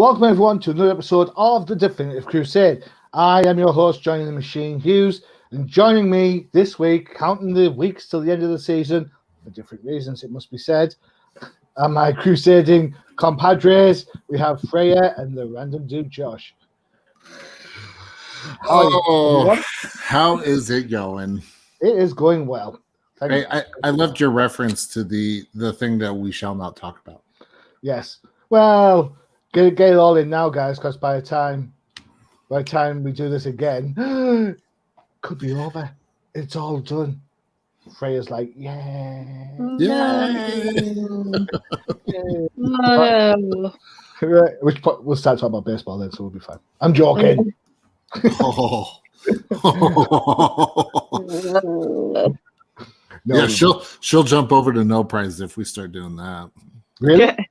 Welcome everyone to another episode of the Definitive Crusade. I am your host, Johnny the Machine Hughes, and joining me this week, counting the weeks till the end of the season, for different reasons it must be said, are my crusading compadres. We have Freyja and the random dude Josh. How is it going? It is going well. I loved your reference to the thing that we shall not talk about. Yes. Well, get it all in now, guys, because by the time we do this again, could be over. It's all done. Freyja's like, yeah. No. Which we'll start talking about baseball then, so we'll be fine. I'm joking. No, yeah, she'll jump over to no prize if we start doing that. Really? Okay.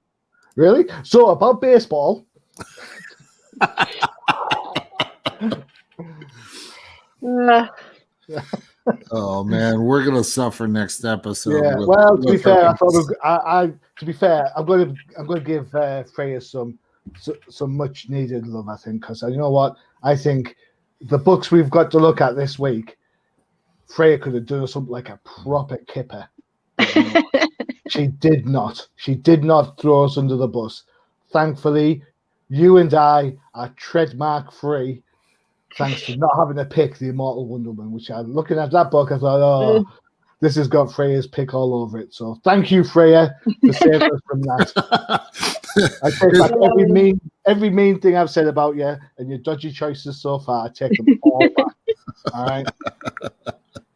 Really? So about baseball. Oh man, we're gonna suffer next episode. Yeah. Well, to be fair, I'm going to give Freyja some much needed love. I think because you know what, I think the books we've got to look at this week, Freyja could have done something like a proper kipper. She did not. She did not throw us under the bus. Thankfully, you and I are trademark free. Thanks to not having to pick the Immortal Wonder Woman, which I'm looking at that book, I thought, oh, this has got Freyja's pick all over it. So thank you, Freyja, for saving us from that. I take back every mean thing I've said about you and your dodgy choices so far. I take them all back. All right.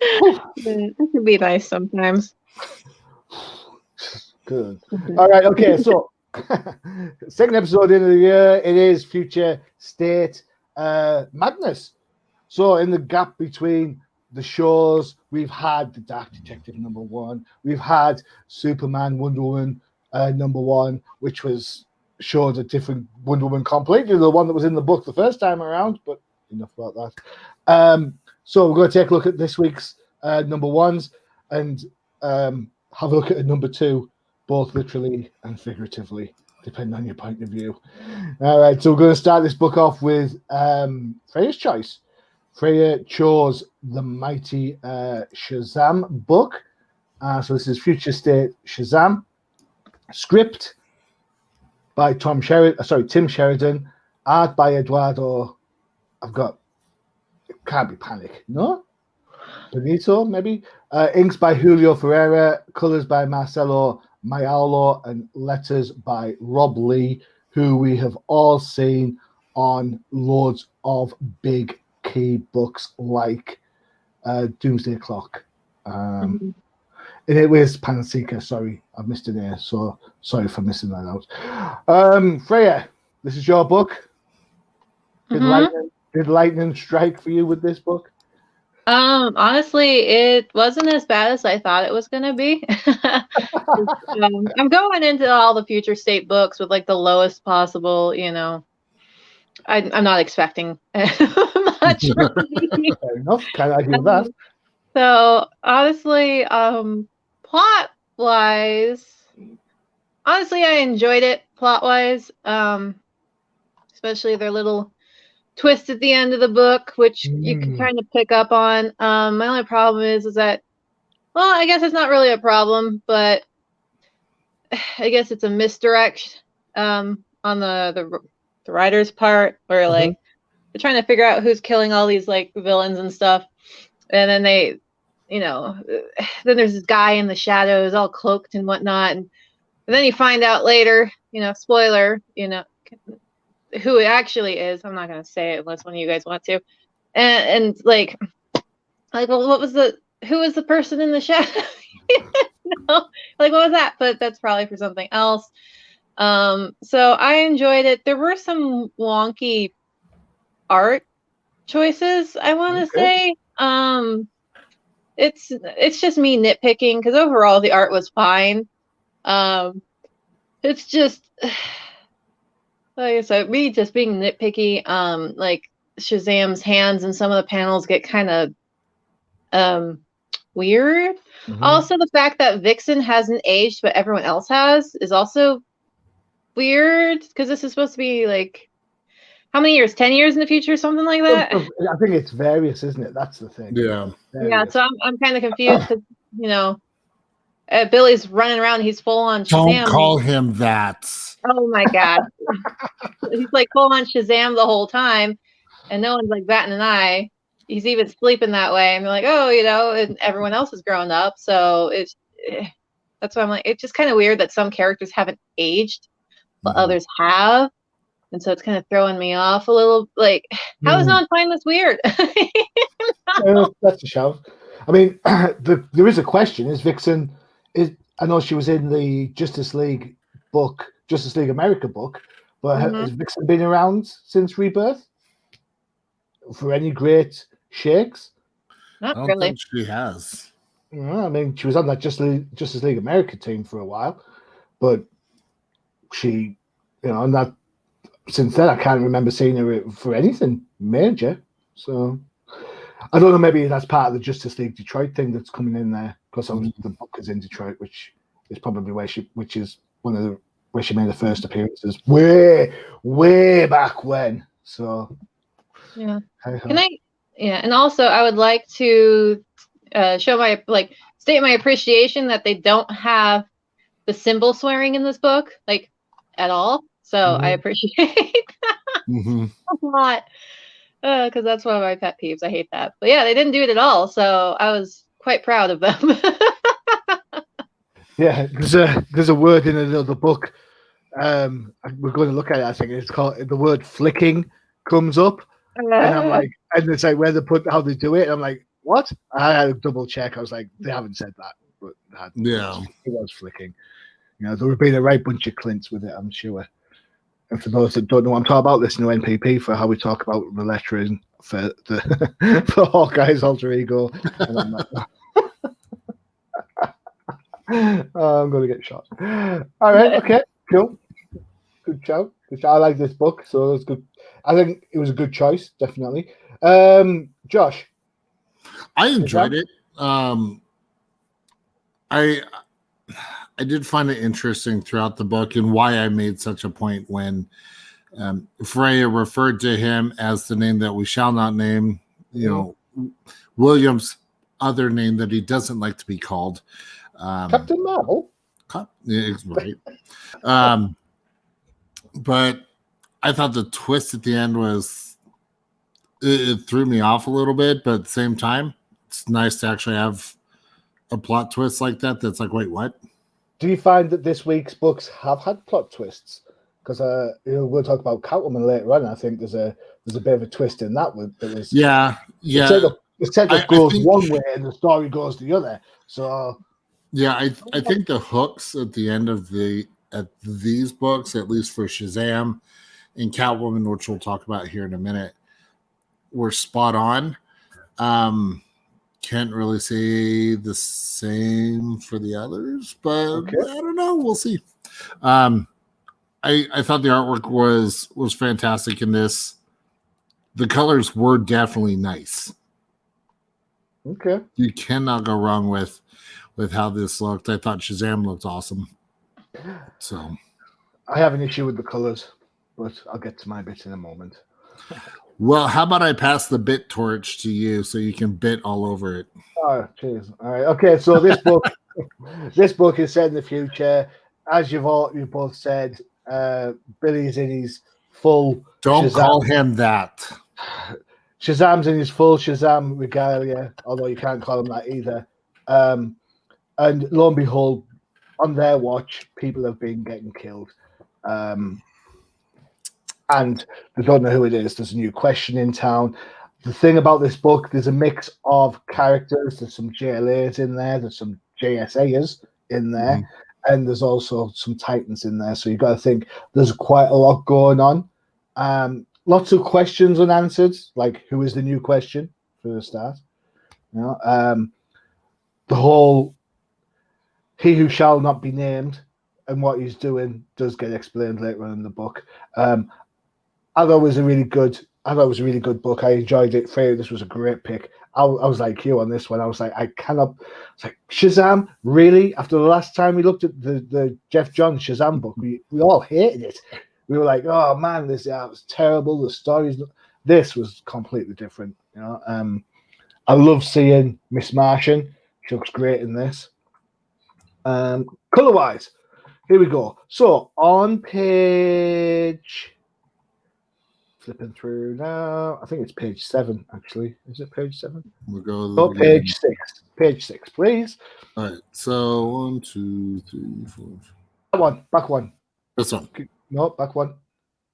That could be nice sometimes. Good. All right. Okay. So, second episode in the year, it is Future State Madness. So, in the gap between the shows, we've had the Dark Detective #1, we've had Superman Wonder Woman #1, which showed a different Wonder Woman completely, the one that was in the book the first time around. But enough about that. So, we're going to take a look at this week's #1s and have a look at a #2. Both literally and figuratively, depending on your point of view. All right, so we're going to start this book off with Freyja's choice. Freyja chose the Mighty Shazam book. So this is Future State Shazam. Script by Tim Sheridan. Art by Eduardo. It can't be Panic, no? Benito, maybe. Inks by Julio Ferreira. Colors by Marcelo Mayalo, and letters by Rob Lee, who we have all seen on loads of big key books like Doomsday Clock. And it was Panseeker. Sorry, I missed it there. So sorry for missing that out. Freyja, this is your book. Did lightning strike for you with this book? Honestly, it wasn't as bad as I thought it was going to be. I'm going into all the Future State books with like the lowest possible, I'm not expecting much. Fair enough. Can I hear that? So honestly, plot-wise, honestly, I enjoyed it plot-wise, especially their little twist at the end of the book, which you can kind of pick up on. My only problem is that, well, I guess it's not really a problem, but I guess it's a misdirect on the writer's part, where like they're trying to figure out who's killing all these like villains and stuff, and then they, then there's this guy in the shadows, all cloaked and whatnot, and then you find out later, spoiler, who it actually is. I'm not gonna say it unless one of you guys want to. And like, well, who was the person in the shadow? Like, what was that? But that's probably for something else. So I enjoyed it. There were some wonky art choices, I want to say. It's just me nitpicking, because overall the art was fine. It's just, like I said, me just being nitpicky. Like Shazam's hands and some of the panels get kind of weird. Also, the fact that Vixen hasn't aged but everyone else has is also weird because this is supposed to be like how many years? 10 years in the future, something like that. I think it's various, isn't it? That's the thing. Yeah. Yeah. So I'm kind of confused because Billy's running around. He's full on Shazam. Don't call him that. Oh my god. He's like full on Shazam the whole time, and no one's like batting an eye. He's even sleeping that way. And they're like, oh, and everyone else is grown up. So that's why I'm like, it's just kind of weird that some characters haven't aged, but others have. And so it's kind of throwing me off a little. Like, how does no one find this weird? That's a shout. I mean, there is a question. Is Vixen, I know she was in the Justice League book, Justice League America book, but has Vixen been around since Rebirth? For any great shakes? Not I don't really. think she has. I mean, she was on that Justice League America team for a while, but she, not since then, I can't remember seeing her for anything major. So I don't know. Maybe that's part of the Justice League Detroit thing that's coming in there because the book is in Detroit, which is probably where she made the first appearances way back when. So yeah. And also I would like to show state my appreciation that they don't have the symbol swearing in this book, like at all. So I appreciate that a lot because that's one of my pet peeves. I hate that. But yeah, they didn't do it at all. So I was quite proud of them. Yeah, there's a word in another book. We're going to look at it. I think it's called the word flicking comes up, and I'm like, and it's like where they put how they do it. And I'm like, what? I had to double check. I was like, they haven't said that, but it was flicking. There would have been a right bunch of Clints with it, I'm sure. And for those that don't know what I'm talking about, listen to NPP for how we talk about the lettering for for Hawkeye's alter ego. And I'm like, I'm going to get shot. All right, okay, cool. Good show. I like this book, so it was good. I think it was a good choice, definitely. Josh, I enjoyed it. I did find it interesting throughout the book and why I made such a point when Freyja referred to him as the name that we shall not name, William's other name that he doesn't like to be called. Captain Marvel? Right. But I thought the twist at the end it threw me off a little bit, but at the same time, it's nice to actually have a plot twist like that. That's like, wait, what? Do you find that this week's books have had plot twists? Because we'll talk about Catwoman later on. I think there's a bit of a twist in that one. The setup goes one way and the story goes the other. So yeah, I think the hooks at the end of these books, at least for Shazam and Catwoman, which we'll talk about here in a minute, were spot on. Can't really say the same for the others, but I don't know. We'll see. I thought the artwork was fantastic in this. The colors were definitely nice. Okay. You cannot go wrong with how this looked. I thought Shazam looked awesome. So I have an issue with the colors, but I'll get to my bit in a moment. Well, how about I pass the bit torch to you so you can bit all over it? Oh, cheers. All right. Okay, so this book is set in the future. As you've both said, Billy is in his full Don't Shazam. Call him that. Shazam's in his full Shazam regalia, although you can't call him that either. And lo and behold, on their watch, people have been getting killed. And they don't know who it is. There's a new question in town. The thing about this book, there's a mix of characters. There's some JLAs in there. There's some JSAs in there. And there's also some Titans in there. So you've got to think there's quite a lot going on. Lots of questions unanswered, like who is the new question for the start. The whole he who shall not be named and what he's doing does get explained later on in the book. I thought it was a really good I thought it was a really good book. I enjoyed it. Freyja, this was a great pick. I was like you on this one. I was like, I cannot. It's like Shazam, really? After the last time we looked at the Jeff Johns Shazam book, we all hated it. We were like, oh man, this was terrible. The stories. This was completely different. You know, I love seeing Miss Martian. She looks great in this. Color-wise, here we go. So on page. Flipping through now. I think it's page 7, actually. Is it page 7? We'll go to oh, page 6. Page 6, please. All right. So 1, 2, 3, 4. That one. Back one. This one. No, back one.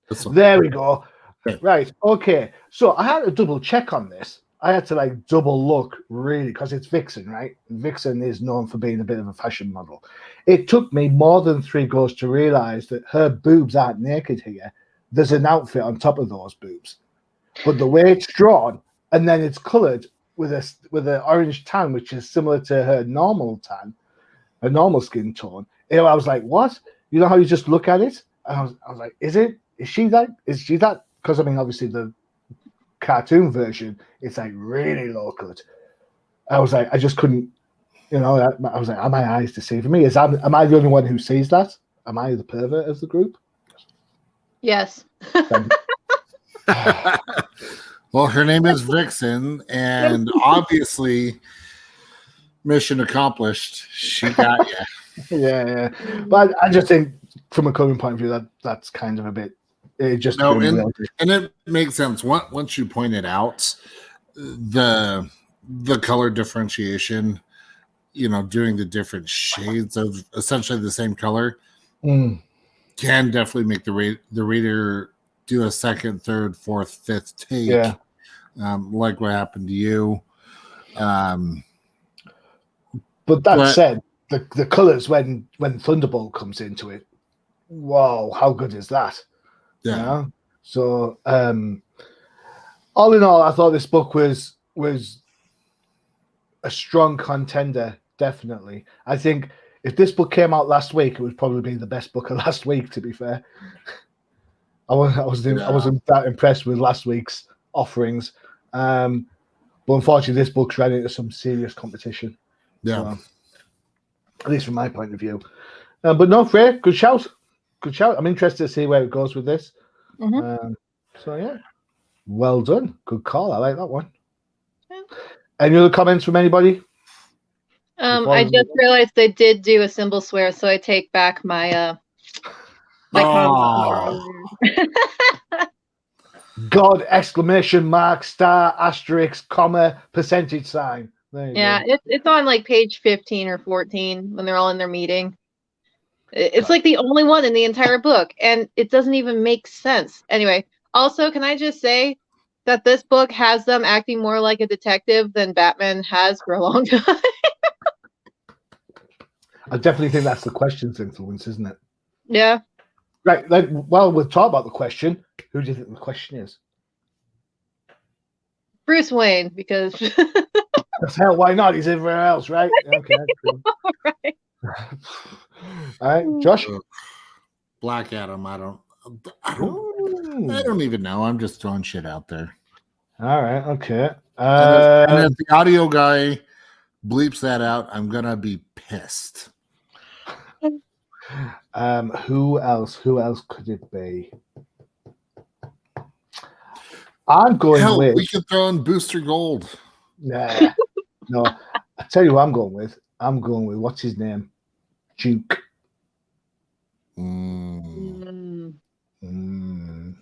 This one. There we go. Okay. Right. Okay. So I had to double check on this. I had to like double look really because it's Vixen, right? Vixen is known for being a bit of a fashion model. It took me more than 3 goes to realize that her boobs aren't naked here. There's an outfit on top of those boobs, but the way it's drawn and then it's coloured with an orange tan, which is similar to her normal tan, her normal skin tone. I was like, what? You know how you just look at it? And I was like, is she that? Because I mean, obviously the cartoon version, it's like really low cut. I was like, I just couldn't, you know. I was like, are my eyes deceiving me? Am I the only one who sees that? Am I the pervert of the group? Yes. Well, her name is Vixen, and obviously, mission accomplished. She got you. Yeah. But I just think, from a coloring point of view, that's kind of a bit. It just and it makes sense once you point it out. The color differentiation, you know, doing the different shades of essentially the same color. Can definitely make the reader do a second, third, fourth, fifth take. Yeah. Like what happened to you. But that said, the colors when Thunderbolt comes into it, wow, how good is that? Yeah. You know? So all in all, I thought this book was a strong contender, definitely. I think if this book came out last week, it would probably be the best book of last week, to be fair. I wasn't that impressed with last week's offerings. But unfortunately, this book's ran into some serious competition. Yeah. So, at least from my point of view. But no, Freyja, good shout. Good shout. I'm interested to see where it goes with this. Mm-hmm. So, yeah. Well done. Good call. I like that one. Yeah. Any other comments from anybody? I just realized they did do a symbol swear, so I take back my comment. God, exclamation mark, star, asterisk, comma, percentage sign. Yeah, it's on like page 15 or 14 when they're all in their meeting. It's like the only one in the entire book, and it doesn't even make sense. Anyway, also, can I just say that this book has them acting more like a detective than Batman has for a long time? I definitely think that's the question's influence, isn't it? Yeah. Right. Like, well, we'll talk about the question. Who do you think the question is? Bruce Wayne, because Hell, why not? He's everywhere else, right? Okay. Cool. right. All right, Josh. Black Adam. I don't even know. I'm just throwing shit out there. All right. Okay. And if the audio guy bleeps that out, I'm gonna be pissed. Who else? Who else could it be? I'm going with. We could throw in Booster Gold. Nah, no. I tell you, who I'm going with. I'm going with what's his name, Duke.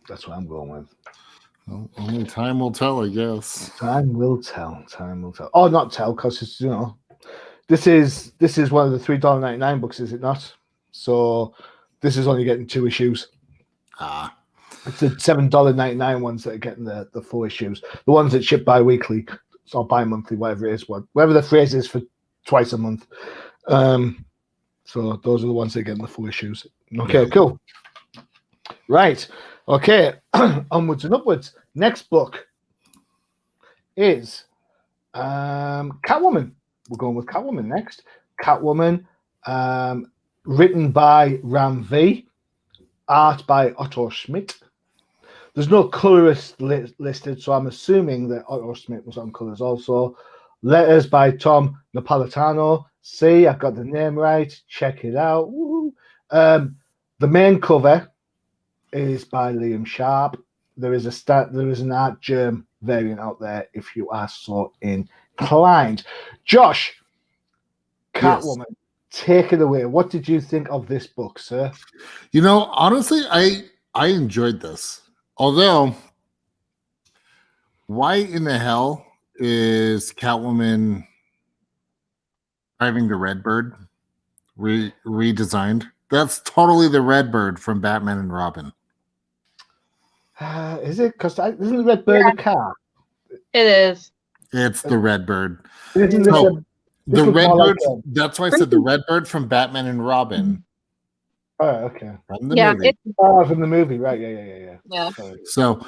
That's what I'm going with. Well, only time will tell, I guess. Time will tell. Time will tell. Oh, not tell, because it's this is one of the $3.99 books, is it not? So this is only getting 2 issues. It's the $7.99 ones that are getting the 4 issues. The ones that ship bi-weekly or bi-monthly, whatever it is, whatever the phrase is for twice a month. So those are the ones that are getting the 4 issues. Okay, cool. Right. Okay. Onwards and upwards. Next book is Catwoman. We're going with Catwoman next. Catwoman, written by Ram V, art by Otto Schmidt. there's no colorist listed, so I'm assuming that Otto Schmidt was on colors also. Letters by Tom Napolitano. See, I got the name right. Check it out. The main cover is by Liam Sharp. There is an Art Germ variant out there if you are so inclined. Josh, Catwoman, take it away. What did you think of this book, sir? You know, honestly, I enjoyed this. Although, why in the hell is Catwoman driving the Redbird redesigned? That's totally the Redbird from Batman and Robin. Is it? Because isn't the Redbird a car? It is. It's the Redbird. Isn't the Redbird. Like that's why I said the Redbird from Batman and Robin. Oh, okay. From the movie. From the movie, right? Yeah. So,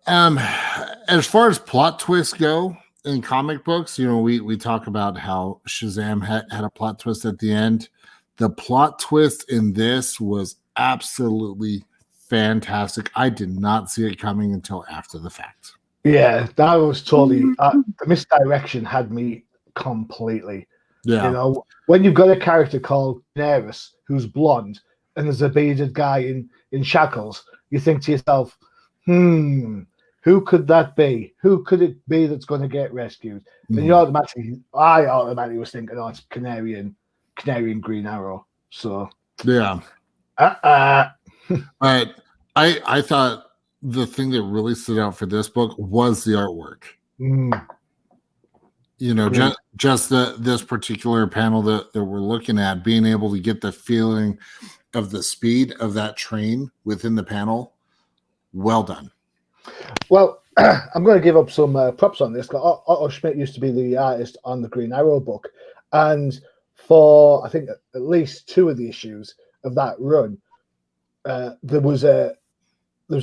as far as plot twists go in comic books, you know, we talk about how Shazam had a plot twist at the end. The plot twist in this was absolutely fantastic. I did not see it coming until after the fact. Yeah, that was totally the misdirection had me completely. Yeah, you know, when you've got a character called Daenerys who's blonde and there's a bearded guy in shackles, you think to yourself, who could that be? Who could it be that's going to get rescued? And I automatically was thinking, oh, it's Canary and Green Arrow. So yeah. But I thought the thing that really stood out for this book was the artwork. You know, just this particular panel that we're looking at, being able to get the feeling of the speed of that train within the panel. Well done. Well, I'm going to give up some props on this. Otto Schmidt used to be the artist on the Green Arrow book, and for I think at least 2 of the issues of that run, there was a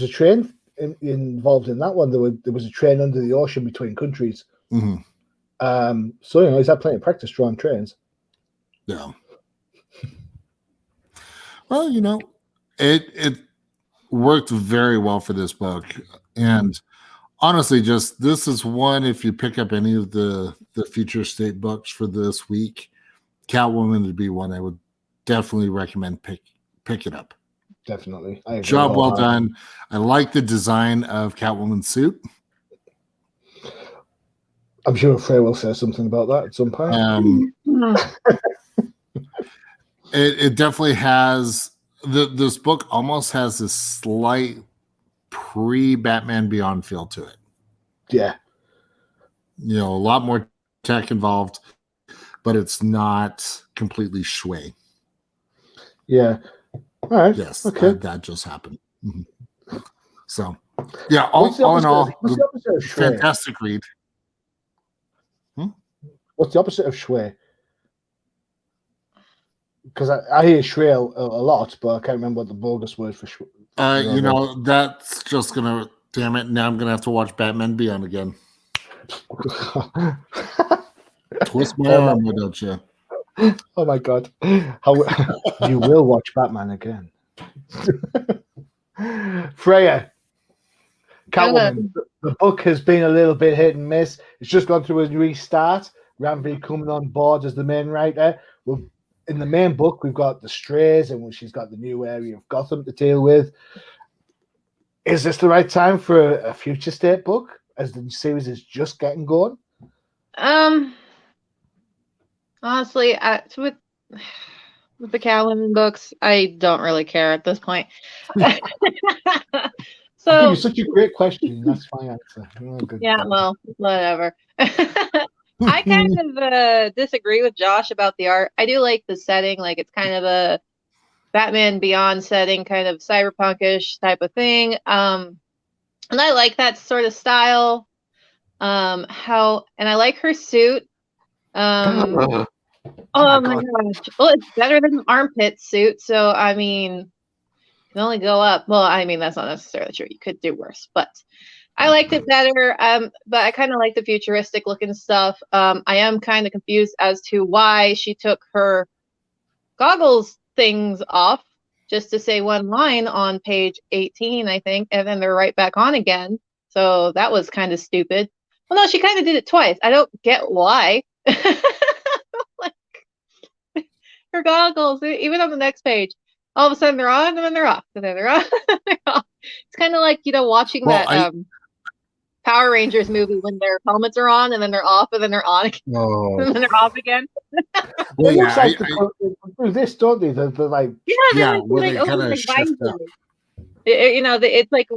train involved in that one. There was a train under the ocean between countries. Mm-hmm. So you know he's had plenty of practice drawing trains. Yeah. Well, you know, it worked very well for this book, and honestly, just this is one. If you pick up any of the Future State books for this week, Catwoman would be one I would definitely recommend pick it up. Definitely, job well done. I like the design of Catwoman's suit. I'm sure Frey will say something about that at some point. It definitely has this book almost has this slight pre-Batman Beyond feel to it. Yeah, you know, a lot more tech involved, but it's not completely shui. Yeah. All right. Yes. Okay. That just happened. Mm-hmm. So, yeah. All in all, fantastic read. What's the opposite of shui? Because I hear shui a lot, but I can't remember what the bogus word for shui. You know, that's just gonna. Damn it! Now I'm gonna have to watch Batman Beyond again. Twist my arm, why don't you? Oh my god! How you will watch Batman again? Freyja, Catwoman. The book has been a little bit hit and miss. It's just gone through a restart. Ramvi coming on board as the main writer. In the main book, we've got the Strays, and she's got the new area of Gotham to deal with. Is this the right time for a Future State book, as the series is just getting going? Honestly, with the Catwoman books, I don't really care at this point. So it's such a great question. That's my answer. Oh, yeah, well, whatever. I kind of disagree with Josh about the art. I do like the setting, like it's kind of a Batman Beyond setting, kind of cyberpunkish type of thing. And I like that sort of style. And I like her suit. Oh my gosh. Well, it's better than the armpit suit, so I mean, you can only go up. Well, I mean, that's not necessarily true. You could do worse, but I liked it better. But I kind of like the futuristic looking stuff. I am kind of confused as to why she took her goggles things off. just to say one line on page 18, I think, and then they're right back on again. So that was kind of stupid. Well, no, she kind of did it twice. I don't get why. Like, her goggles, even on the next page, all of a sudden they're on and then they're off, and then they're on. And they're off. It's kind of like, watching that Power Rangers movie when their helmets are on and then they're off and then they're on again. And then they're off again. Well, it looks like this, don't they? They're like, where they kind of shift up. It's like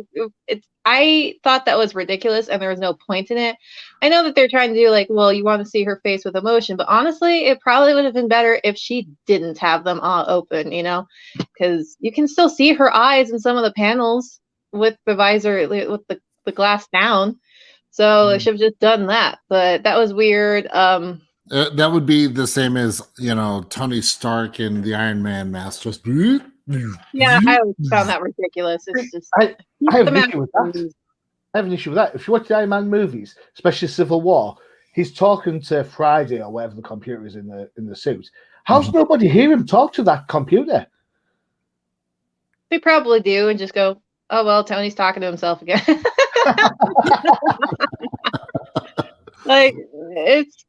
I thought that was ridiculous and there was no point in it. I know that they're trying to do like, well, you want to see her face with emotion, but honestly, it probably would have been better if she didn't have them all open, because you can still see her eyes in some of the panels with the visor, with the glass down. So they should have just done that, but that was weird. That would be the same as Tony Stark in the Iron Man mask. Just yeah, I always found that ridiculous. It's just I have an issue with that. I have an issue with that. If you watch the Iron Man movies, especially Civil War, he's talking to Friday or whatever the computer is in the suit. How's nobody hear him talk to that computer? They probably do and just go, "Oh well, Tony's talking to himself again." Like it's.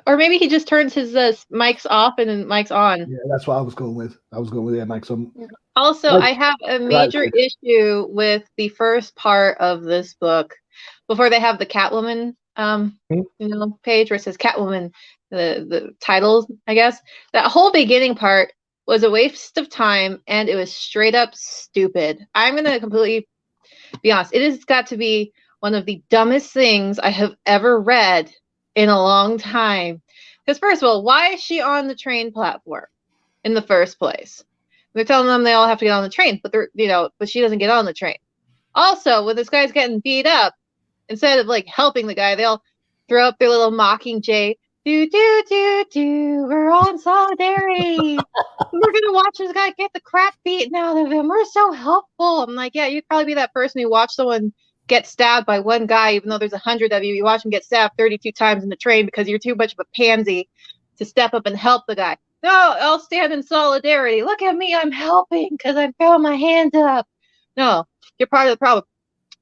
Or maybe he just turns his mics off and then mics on. Yeah, that's what I was going with. Mics on. Also, I have a major issue with the first part of this book. Before they have the Catwoman, page where it says Catwoman, the titles, I guess. That whole beginning part was a waste of time, and it was straight up stupid. I'm gonna completely be honest. It has got to be one of the dumbest things I have ever read in a long time. Because first of all, why is she on the train platform in the first place? They're telling them they all have to get on the train, but but she doesn't get on the train. Also, when this guy's getting beat up, instead of like helping the guy, they all throw up their little Mockingjay. Do do do do. We're on solidarity. We're gonna watch this guy get the crap beaten out of him. We're so helpful. I'm like, yeah, you'd probably be that person who watched someone get stabbed by one guy, even though there's 100 of you. You watch him get stabbed 32 times in the train because you're too much of a pansy to step up and help the guy. No, I'll stand in solidarity. Look at me, I'm helping because I'm throwing my hand up. No, you're part of the problem.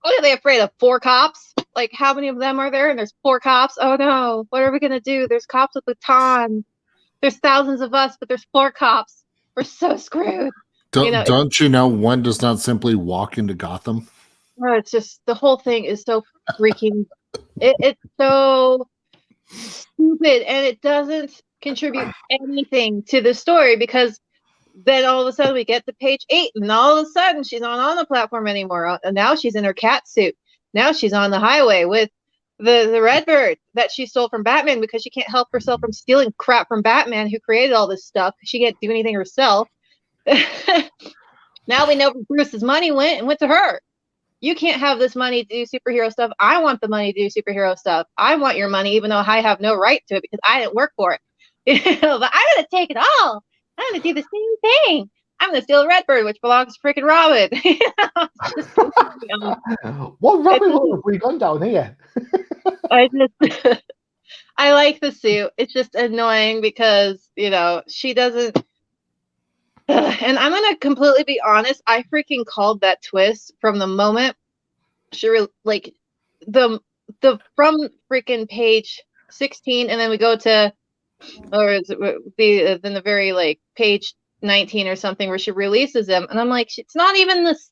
What are they afraid of? 4 cops? Like, how many of them are there? And there's 4 cops? Oh no, what are we gonna do? There's cops with batons. There's thousands of us, but there's 4 cops. We're so screwed. Don't you know one does not simply walk into Gotham? Oh, it's just the whole thing is so freaking. It's so stupid, and it doesn't contribute anything to the story because then all of a sudden we get to page 8, and all of a sudden she's not on the platform anymore. And now she's in her cat suit. Now she's on the highway with the Redbird that she stole from Batman because she can't help herself from stealing crap from Batman, who created all this stuff. She can't do anything herself. Now we know where Bruce's money went to her. You can't have this money to do superhero stuff. I want the money to do superhero stuff. I want your money, even though I have no right to it because I didn't work for it. But I'm going to take it all. I'm going to do the same thing. I'm going to steal Redbird, which belongs to freaking Robin. What rabbit hole have we gone down here? I like the suit. It's just annoying because, she doesn't. And I'm gonna completely be honest. I freaking called that twist from the moment she the from freaking page 16, and then we go to, or is it then the very page 19 or something where she releases him, and I'm like, it's not even this.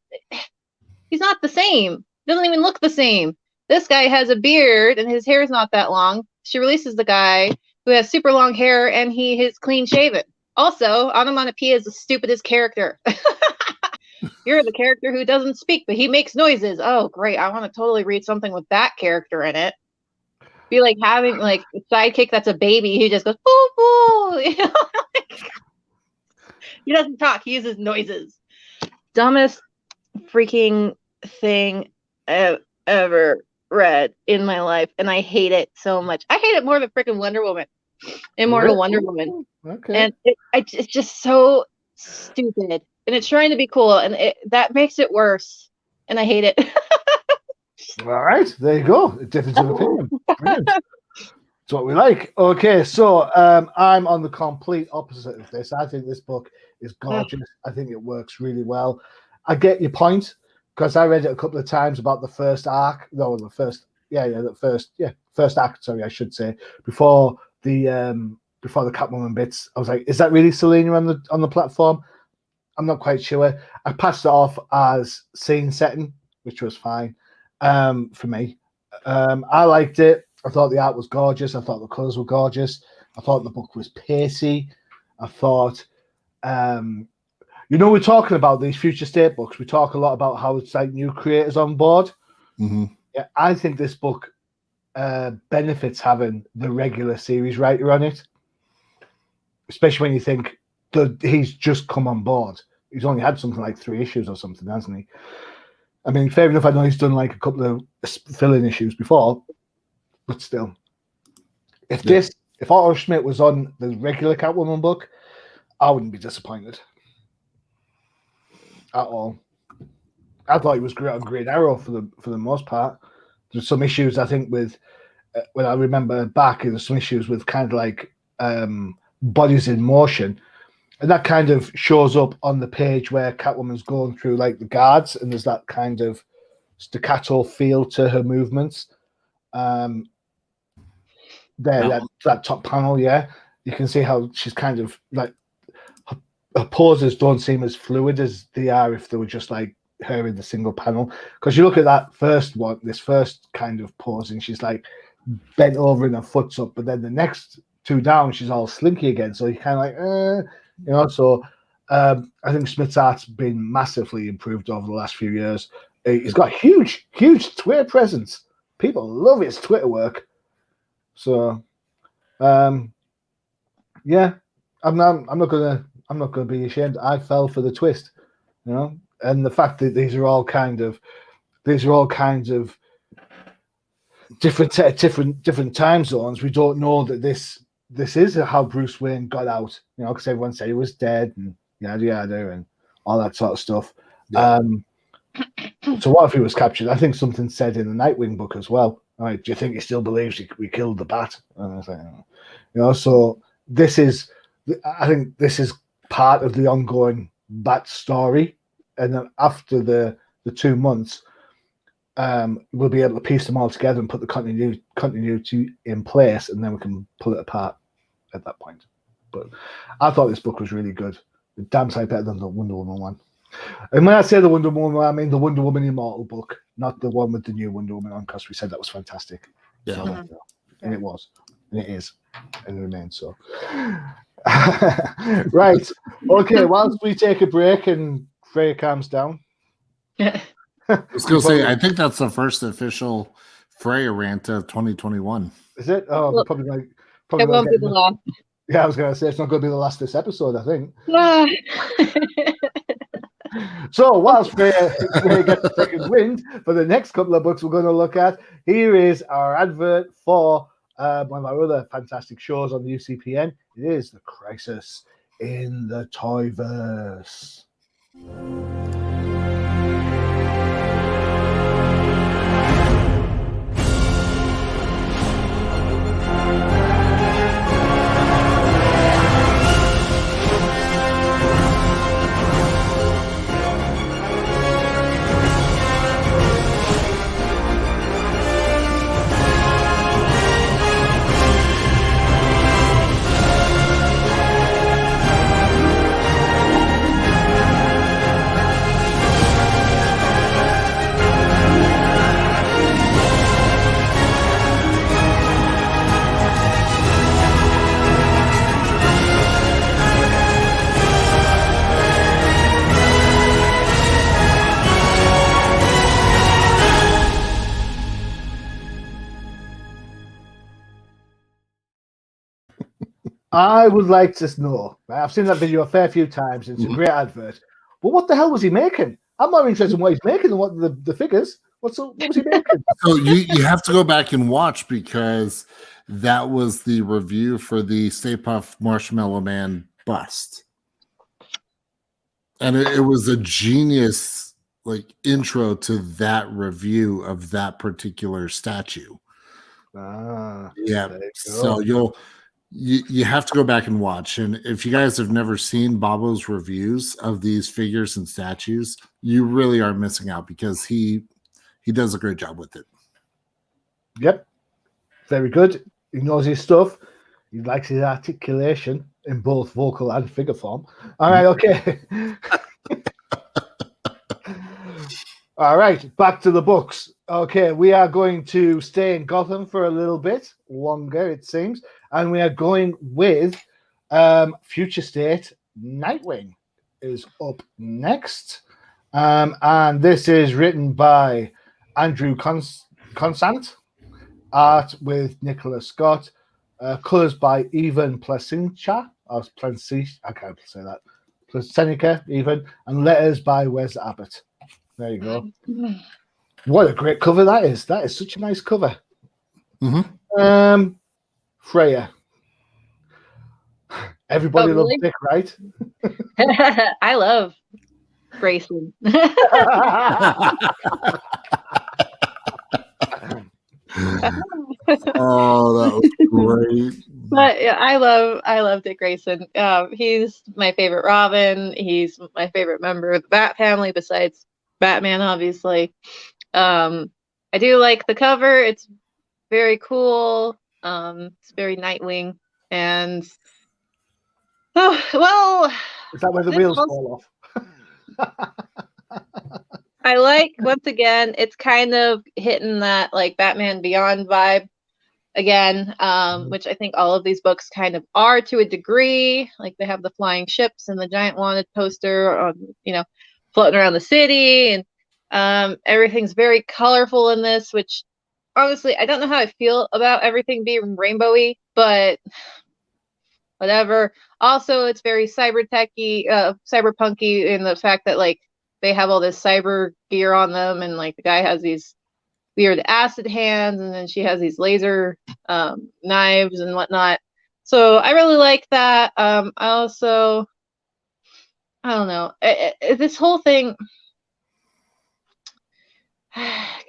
He's not the same. Doesn't even look the same. This guy has a beard and his hair is not that long. She releases the guy who has super long hair and he is clean shaven. Also, Onomatopoeia is the stupidest character. You're the character who doesn't speak, but he makes noises. Oh, great. I want to totally read something with that character in it. Be like having a sidekick that's a baby. He just goes, boo, boo. He doesn't talk. He uses noises. Dumbest freaking thing I've ever read in my life. And I hate it so much. I hate it more than freaking Wonder Woman. Immortal Wonder Woman. Okay. And it's just so stupid, and it's trying to be cool, and that makes it worse, and I hate it. All right, there you go. A difference of opinion. Brilliant. what we like. Okay, so I'm on the complete opposite of this. I think this book is gorgeous. I think it works really well. I get your point because I read it a couple of times about the first arc. No, the first act. Sorry, I should say before the Catwoman bits. I was like, is that really Selena on the platform? I'm not quite sure. I passed it off as scene setting, which was fine for me. I liked it. I thought the art was gorgeous. I thought the colors were gorgeous. I thought the book was pacey. I thought, we're talking about these future state books. We talk a lot about how it's like new creators on board. Mm-hmm. Yeah, I think this book benefits having the regular series writer on it, especially when you think that he's just come on board. He's only had something like 3 issues or something, hasn't he? I mean, fair enough. I know he's done like a couple of fill-in issues before, but still, if Otto Schmidt was on the regular Catwoman book, I wouldn't be disappointed at all. I thought he was great on Green Arrow for the most part. There's some issues I think with when I remember back, there's some issues with kind of like bodies in motion. And that kind of shows up on the page where Catwoman's going through like the guards, and there's that kind of staccato feel to her movements. That top panel, yeah, you can see how she's kind of like her poses don't seem as fluid as they are if they were just like her in the single panel. Because you look at that first one, this first kind of pose, and she's like bent over and her foot's up, but then the next 2 down, she's all slinky again. So you kind of like, So I think Smith's art's been massively improved over the last few years. He's got huge Twitter presence. People love his Twitter work. So, I'm not gonna be ashamed. I fell for the twist, and the fact that these are all kinds of different time zones. We don't know that this is how Bruce Wayne got out, because everyone said he was dead and yada yada and all that sort of stuff. Yeah. So what if he was captured? I think something said in the Nightwing book as well. All right, do you think he still believes we killed the Bat? And I was like, so I think this is part of the ongoing Bat story, and then after the 2 months, we'll be able to piece them all together and put the continuity in place, and then we can pull it apart at that point. But I thought this book was really good. Damn sight better than the Wonder Woman one. And when I say the Wonder Woman, I mean the Wonder Woman Immortal book, not the one with the new Wonder Woman on, because we said that was fantastic. Yeah. So, and it was. And it is. And it remains so. Right. Okay, whilst we take a break and Freyja calms down. I was going to say, I think that's the first official Freyja rant of 2021. Is it? Oh, well, probably it won't be the last. Yeah, I was going to say, it's not going to be the last this episode, I think. So, whilst Freyja gets a second wind for the next couple of books we're going to look at, here is our advert for one of our other fantastic shows on the UCPN. It is The Crisis in the Toyverse. I would like to know. I've seen that video a fair few times. It's a great advert. But what the hell was he making? I'm more interested in what he's making than what the figures. What was he making? So you have to go back and watch, because that was the review for the Stay Puft Marshmallow Man bust. And it was a genius intro to that review of that particular statue. Yeah. there you So go. you have to go back and watch. And if you guys have never seen Bobo's reviews of these figures and statues, you really are missing out because he does a great job with it. Yep. Very good. He knows his stuff. He likes his articulation in both vocal and figure form. All right, okay. All right, back to the books. Okay, we are going to stay in Gotham for a little bit longer, it seems, and we are going with Future State Nightwing is up next. And this is written by Andrew Consant, art with Nicholas Scott, colors by Ivan Plasincha, or Plasincha, I can't say that, Plasenica even, and letters by Wes Abbott. There you go. What a great cover that is. That is such a nice cover. Mm-hmm. Freyja. Everybody loves Dick, right? I love Grayson. Oh, that was great. But yeah, I love Dick Grayson. He's my favorite Robin. He's my favorite member of the Bat family, besides Batman, obviously. I do like the cover. It's very cool. It's very Nightwing, and is that where the wheels fall off? I like, once again, it's kind of hitting that like Batman Beyond vibe again, which I think all of these books kind of are to a degree. Like they have the flying ships and the giant wanted poster on, floating around the city, and everything's very colorful in this, which honestly, I don't know how I feel about everything being rainbowy, but whatever. Also, it's very cyberpunky in the fact that like they have all this cyber gear on them, and like the guy has these weird acid hands, and then she has these laser knives and whatnot. So I really like that. I also, I don't know, this whole thing.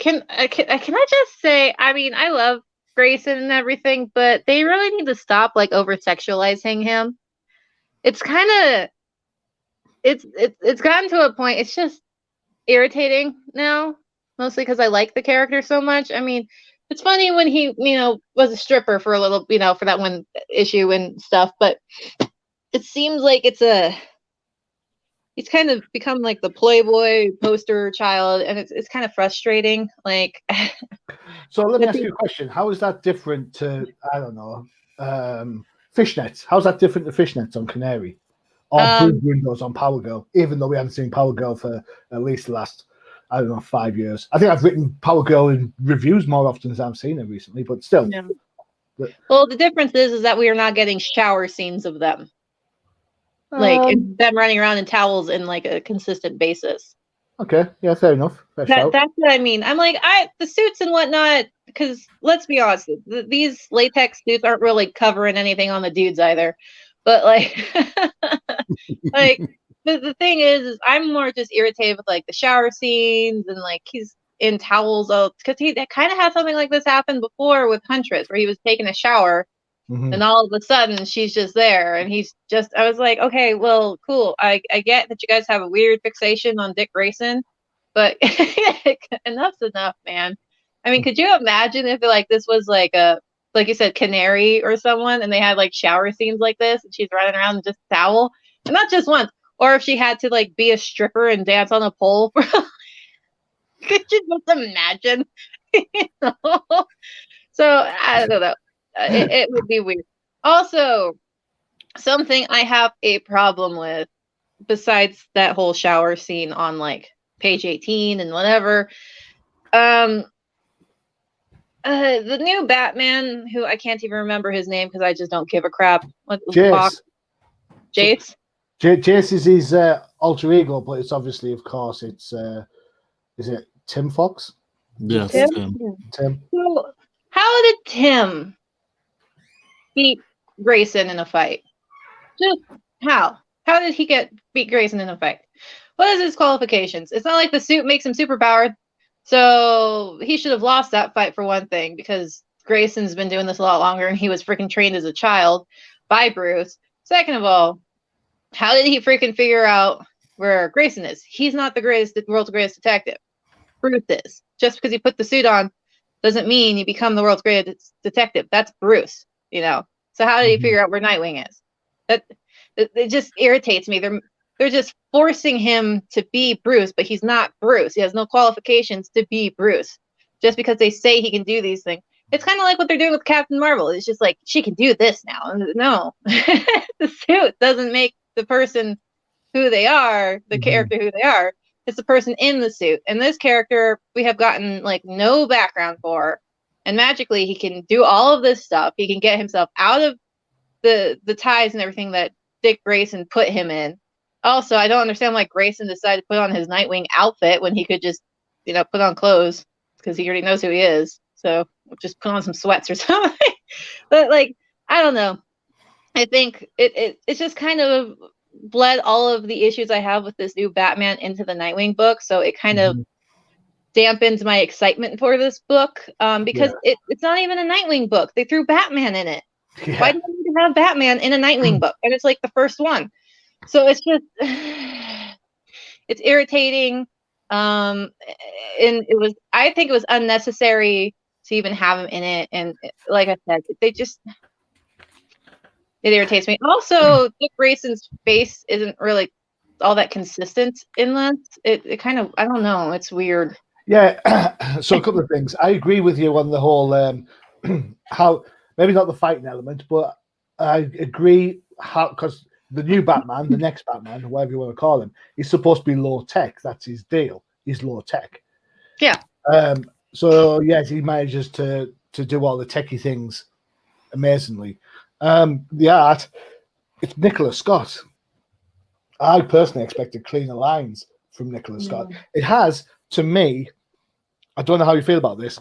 Can I just say? I mean, I love Grayson and everything, but they really need to stop like over sexualizing him. It's kind of it's gotten to a point. It's just irritating now, mostly because I like the character so much. I mean, it's funny when he, was a stripper for a little, for that one issue and stuff, but it seems like he's kind of become like the Playboy poster child, and it's kind of frustrating. Like, so let me ask you a question. How is that different to, I don't know, fishnets? How's that different to fishnets on Canary? Or Blue Windows on Power Girl, even though we haven't seen Power Girl for at least the last, 5 years. I think I've written Power Girl in reviews more often as I've seen it recently, but still. Yeah. Well, the difference is that we are not getting shower scenes of them. Like them running around in towels in like a consistent basis. Okay, yeah, fair enough. That's what I mean. I'm like, the suits and whatnot, because let's be honest, these latex suits aren't really covering anything on the dudes either. But like, like the thing is I'm more just irritated with like the shower scenes, and like he's in towels, because he kind of had something like this happen before with Huntress, where he was taking a shower, and all of a sudden she's just there, and I was like, okay, well, cool. I get that you guys have a weird fixation on Dick Grayson, but enough's enough, man. I mean, could you imagine if like this was like you said, Canary or someone, and they had like shower scenes like this, and she's running around in just a towel, and not just once, or if she had to like be a stripper and dance on a pole. Could you just imagine? So I don't know. It would be weird. Also, something I have a problem with, besides that whole shower scene on like page 18 and whatever, the new Batman, who I can't even remember his name because I just don't give a crap. Jace. Jace? Jace is his alter ego, but it's obviously, of course, it's is it Tim Fox? Yes, Tim. So, how did Tim beat Grayson in a fight? Just how? How did he beat Grayson in a fight? What is his qualifications? It's not like the suit makes him superpowered. So he should have lost that fight for one thing, because Grayson's been doing this a lot longer, and he was freaking trained as a child by Bruce. Second of all, how did he freaking figure out where Grayson is? He's not the world's greatest detective. Bruce is. Just because you put the suit on doesn't mean you become the world's greatest detective. That's Bruce, you know. So how did he figure out where Nightwing is? That it just irritates me. They're just forcing him to be Bruce, but he's not Bruce. He has no qualifications to be Bruce. Just because they say he can do these things. It's kind of like what they're doing with Captain Marvel. It's just like, she can do this now. No. The suit doesn't make the person who they are, the character who they are. It's the person in the suit. And this character, we have gotten like no background for. And magically, he can do all of this stuff. He can get himself out of the ties and everything that Dick Grayson put him in. Also, I don't understand why Grayson decided to put on his Nightwing outfit when he could just, put on clothes, because he already knows who he is. So just put on some sweats or something. But like, I don't know. I think it's just kind of bled all of the issues I have with this new Batman into the Nightwing book. So it kind of dampens my excitement for this book, because it's not even a Nightwing book. They threw Batman in it. Yeah. Why do you need to have Batman in a Nightwing book? And it's like the first one. So it's just, it's irritating. And I think it was unnecessary to even have him in it. And like I said, it irritates me. Also, Dick Grayson's face isn't really all that consistent in this. It kind of, I don't know, it's weird. Yeah, so a couple of things. I agree with you on the whole, how, maybe not the fighting element, but I agree how, because the new Batman, the next Batman, whatever you want to call him, he's supposed to be low tech. That's his deal. He's low tech. Yeah. So yes, he manages to do all the techie things amazingly. The art, it's Nicholas Scott. I personally expected cleaner lines from Nicholas Scott. It has, to me, I don't know how you feel about this.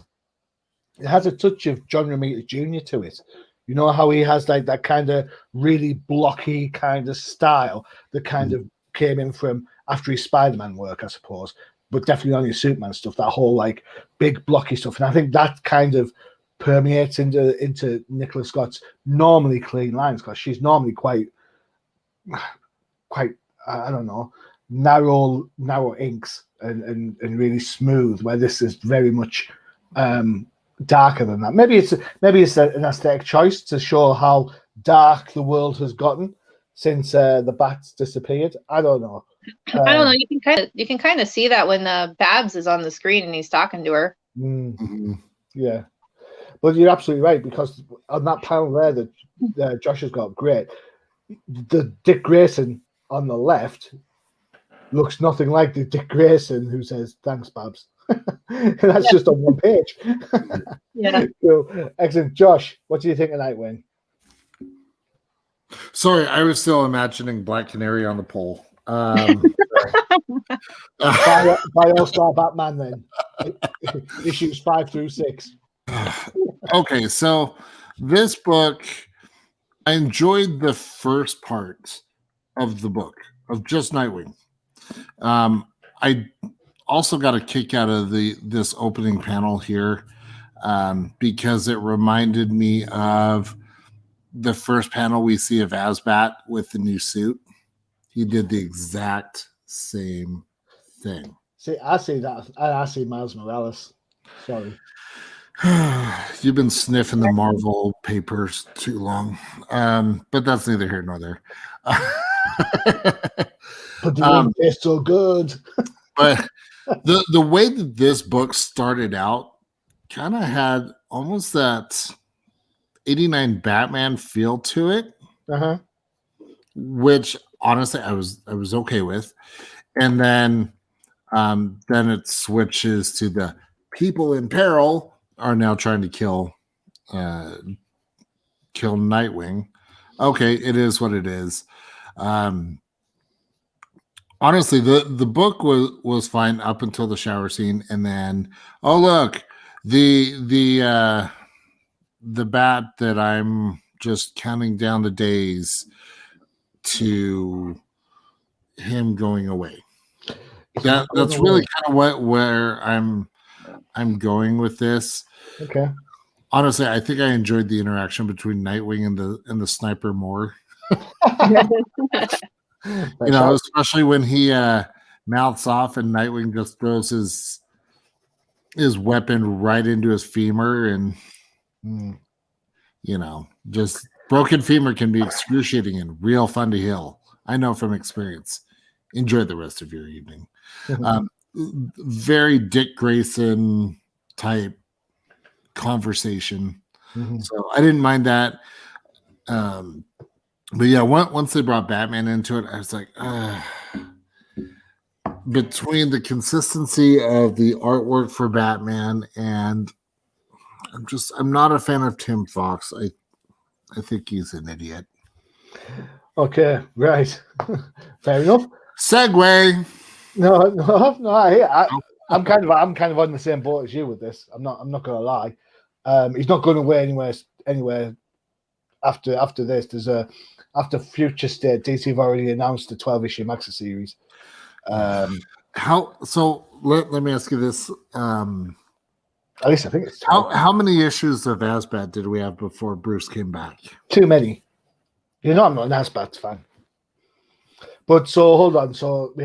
It has a touch of John Romita Jr. to it. You know how he has like that kind of really blocky kind of style that kind of came in from after his Spider-Man work, I suppose, but definitely on his Superman stuff, that whole like big blocky stuff. And I think that kind of permeates into Nicholas Scott's normally clean lines, because she's normally quite I don't know, narrow inks and really smooth, where this is very much darker than that. Maybe it's an aesthetic choice to show how dark the world has gotten since the bats disappeared. I don't know. I don't know. You can kind of see that when Babs is on the screen and he's talking to her. Yeah, but you're absolutely right, because on that panel there that Josh has got, great. The Dick Grayson on the left looks nothing like the Dick Grayson who says thanks, Babs. That's just on one page. Yeah. Cool. Excellent. Josh, what do you think of Nightwing? Sorry, I was still imagining Black Canary on the pole. By All-Star Batman, then. Issues 5 through 6. Okay, so this book, I enjoyed the first part of the book, of just Nightwing. I also got a kick out of this opening panel here, because it reminded me of the first panel we see of Asbat with the new suit. He did the exact same thing. See, I see that. I see Miles Morales. Sorry. You've been sniffing the Marvel papers too long. But that's neither here nor there. But the tastes so good. But the way that this book started out kind of had almost that 89 Batman feel to it, which honestly I was okay with. And then it switches to the people in peril are now trying to kill Nightwing. Okay, it is what it is. Honestly, the book was fine up until the shower scene, and then look, the bat that I'm just counting down the days to him going away. That's really kind of where I'm going with this. Okay. Honestly, I think I enjoyed the interaction between Nightwing and the sniper more. Especially when he mouths off and Nightwing just throws his weapon right into his femur, and just broken femur can be excruciating and real fun to heal. I know from experience. Enjoy the rest of your evening. Very Dick Grayson type conversation. So I didn't mind that. But yeah, once they brought Batman into it, I was like, between the consistency of the artwork for Batman and I'm not a fan of Tim Fox. I think he's an idiot. Okay, right. Fair enough. Segue. No. I'm kind of on the same boat as you with this. I'm not gonna lie. He's not going away anywhere after this. There's after Future State, DC have already announced the 12-issue Maxi series. Let me ask you this. At least I think it's how many issues of Asbat did we have before Bruce came back? Too many. I'm not an Asbat fan. But so hold on. So it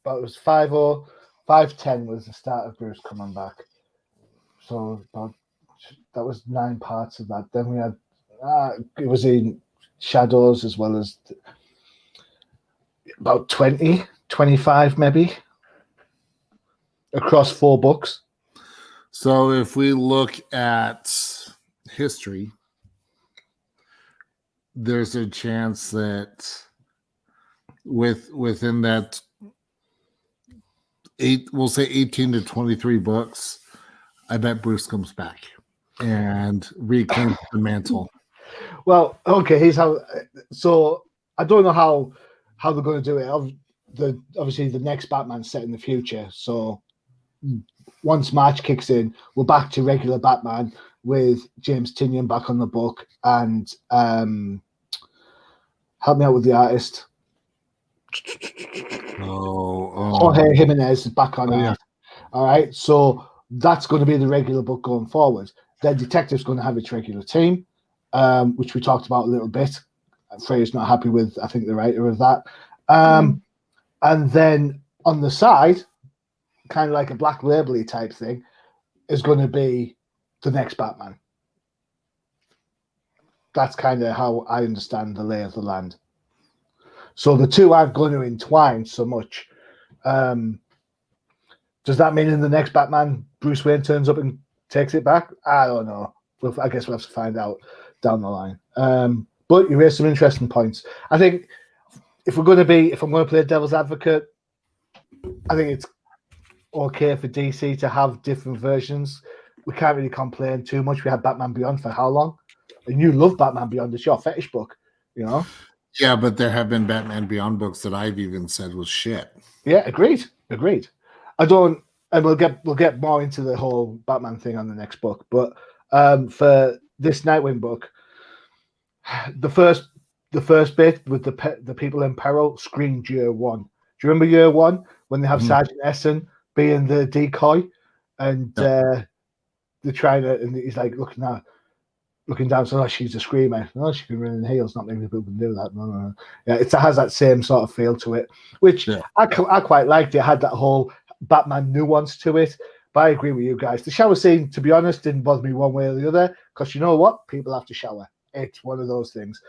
was 510 was the start of Bruce coming back. So that was 9 parts of that. Then we had it was in Shadows as well as about 20, 25 maybe across 4 books. So if we look at history, there's a chance that within that we'll say 18 to 23 books, I bet Bruce comes back and reclaims the mantle. Well, okay, here's how. So I don't know how they're going to do it. Obviously, the next Batman's set in the future. So once March kicks in, we're back to regular Batman with James Tynion back on the book, and help me out with the artist. Jorge Jimenez is back on art. Yeah. All right, so that's going to be the regular book going forward. Then Detective's going to have its regular team, which we talked about a little bit. Freyja's not happy with, I think, the writer of that. And then on the side, kind of like a Black Label-y type thing, is going to be the next Batman. That's kind of how I understand the lay of the land. So the two aren't going to entwine so much. Does that mean in the next Batman, Bruce Wayne turns up and takes it back? I don't know. I guess we'll have to find out down the line. But you raised some interesting points. I think if I'm going to play devil's advocate, I think it's okay for DC to have different versions. We can't really complain too much. We had Batman Beyond for how long? And you love Batman Beyond. It's your fetish book, Yeah, but there have been Batman Beyond books that I've even said was shit. Yeah, agreed. I don't, and we'll get more into the whole Batman thing on the next book. But for this Nightwing book, the first bit with the people in peril screamed Year One. Do you remember Year One when they have Sergeant Essen being the decoy, and they're trying to, and he's like looking down, so she's a screamer. No, she can run in heels. Not many people can do that. No. Yeah, it has that same sort of feel to it, which I quite liked. It had that whole Batman nuance to it. But I agree with you guys. The shower scene, to be honest, didn't bother me one way or the other, because you know what? People have to shower. It's one of those things.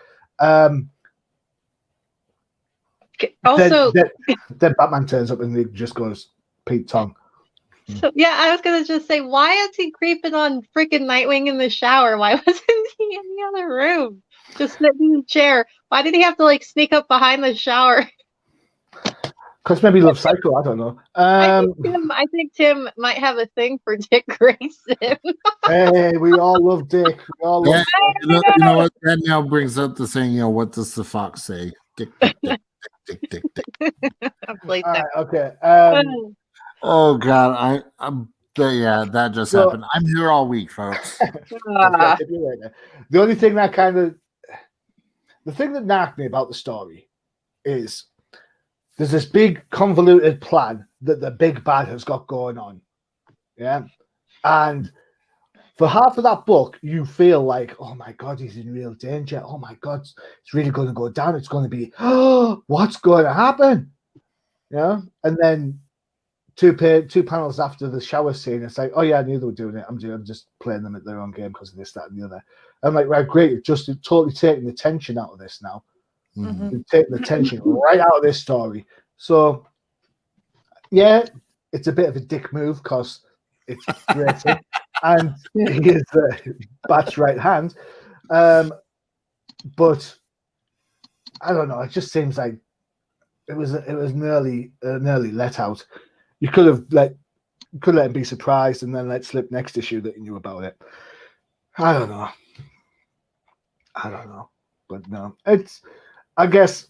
Also, then Batman turns up and he just goes, Pete Tong. So yeah, I was gonna just say, why is he creeping on freaking Nightwing in the shower? Why wasn't he in the other room, just sitting in the chair? Why did he have to sneak up behind the shower? Because maybe he loves Psycho. I don't know. I think Tim might have a thing for Dick Grayson. Hey, we all love Dick. We all love Dick. You know what? That now brings up the saying. What does the fox say? Dick, Dick, Dick, Dick, Dick, Dick. Okay. Oh God, that just happened. I'm here all week, folks. The only thing the thing that knocked me about the story is there's this big convoluted plan that the big bad has got going on. Yeah. And for half of that book, you feel like, oh my God, he's in real danger. Oh my God, it's really going to go down. It's going to be, oh, what's going to happen? Yeah. And then two panels after the shower scene, it's like, oh yeah, I knew they were doing it. I'm just playing them at their own game because of this, that, and the other. I'm like, right, great. You're just totally taking the tension out of this now. Mhm. You're taking the tension right out of this story. So, yeah, it's a bit of a dick move because it's Grayson and he is Bat's right hand. But I don't know. It just seems like it was nearly let out. You could have let him be surprised and then let slip next issue that you knew about it. I don't know, but no, it's. I guess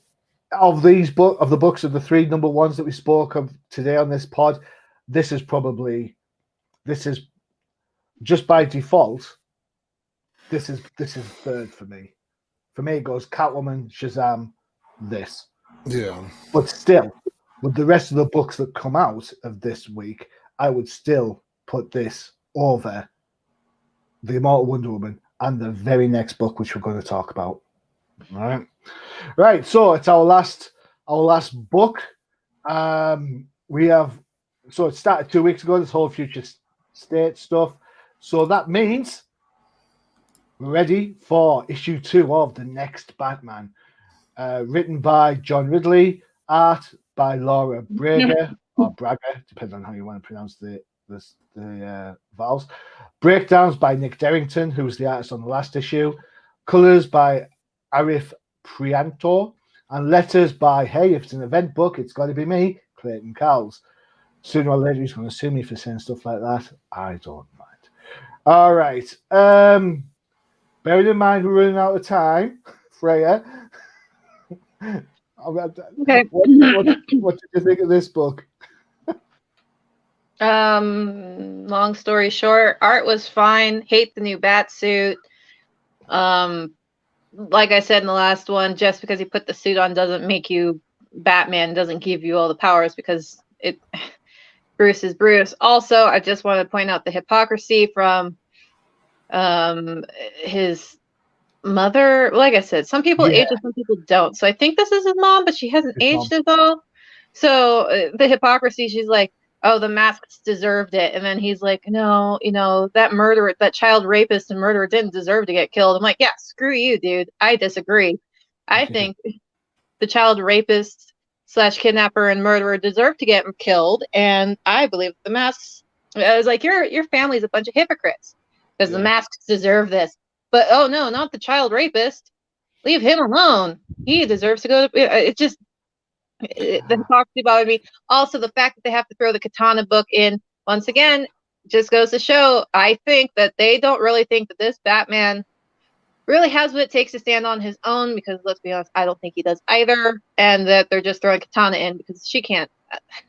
of the books of the three number ones that we spoke of today on this pod, this is just by default. This is third for me. For me, it goes Catwoman, Shazam, this. Yeah. But still, with the rest of the books that come out of this week, I would still put this over the Immortal Wonder Woman and the very next book, which we're going to talk about. All right. So it's our last book. We have it started 2 weeks ago. This whole future state stuff. So that means we're ready for issue 2 of the next Batman, written by John Ridley, art by Laura Braga or Braga, depends on how you want to pronounce the vowels. Breakdowns by Nick Derrington, who was the artist on the last issue. Colors by Arif Prianto, and letters by, hey, if it's an event book, it's got to be me, Clayton Cowles. Sooner or later, he's going to sue me for saying stuff like that. I don't mind. All right. Bearing in mind we're running out of time, Freyja. Okay. What did you think of this book? Long story short, art was fine. Hate the new bat suit. Like I said in the last one, just because you put the suit on doesn't make you Batman, doesn't give you all the powers, because Bruce is Bruce. Also, I just want to point out the hypocrisy from his mother. Like I said, some people age and some people don't. So I think this is his mom, but she hasn't aged at all. So the hypocrisy, she's like, oh, the masks deserved it. And then he's like, no, that murderer, that child rapist and murderer didn't deserve to get killed. I'm like, yeah, screw you, dude. I disagree. I think the child rapist / kidnapper and murderer deserved to get killed. And I believe the masks, I was like, your family's a bunch of hypocrites because the masks deserve this. But, oh, no, not the child rapist. Leave him alone. He deserves to go to... It just... the hypocrisy bothered me. Also, the fact that they have to throw the Katana book in, once again, just goes to show, I think that they don't really think that this Batman really has what it takes to stand on his own, because, let's be honest, I don't think he does either, and that they're just throwing Katana in because she can't.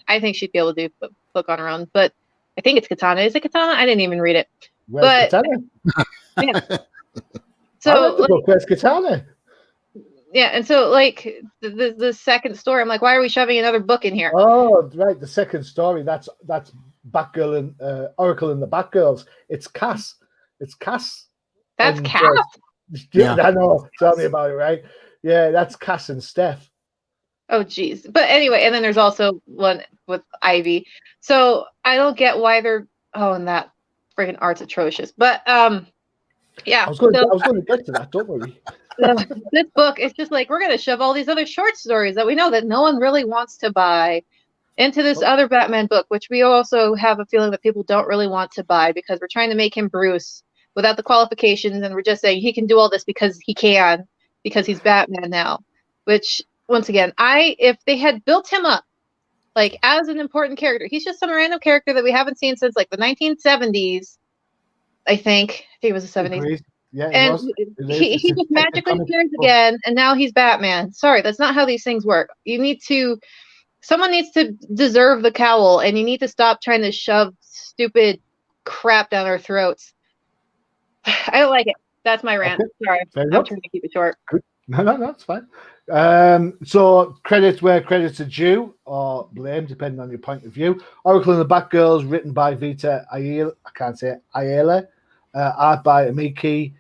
I think she'd be able to do a book on her own, but I think it's Katana. Is it Katana? I didn't even read it. Where's Katana? Yeah. So, I read the book, where's Katana? Yeah, and so, like, the second story, I'm like, why are we shoving another book in here? Oh, right, the second story, that's Batgirl and Oracle and the Batgirls. It's Cass. It's Cass. That's and, Cass? Yeah, I know. Tell me about it, right? Yeah, that's Cass and Steph. Oh, geez. But anyway, and then there's also one with Ivy. So I don't get why they're... Oh, and that freaking art's atrocious. But, yeah. I was going to get to that, don't worry. This book, it's just like, we're going to shove all these other short stories that we know that no one really wants to buy into this other Batman book, which we also have a feeling that people don't really want to buy because we're trying to make him Bruce without the qualifications, and we're just saying he can do all this because he can, because he's Batman now. Which, once again, if they had built him up like as an important character, he's just some random character that we haven't seen since like the 1970s, I think it was the 70s. Agreed. Yeah, and he just magically appears again, and now he's Batman. Sorry, that's not how these things work. Someone needs to deserve the cowl, and you need to stop trying to shove stupid crap down our throats. I don't like it. That's my rant. Okay. Sorry, I'm trying to keep it short. Good. No, it's fine. So credits where credits are due, or blame, depending on your point of view. Oracle and the Batgirls, written by Vita Ayala. I can't say it. Ayala. art by Amiki,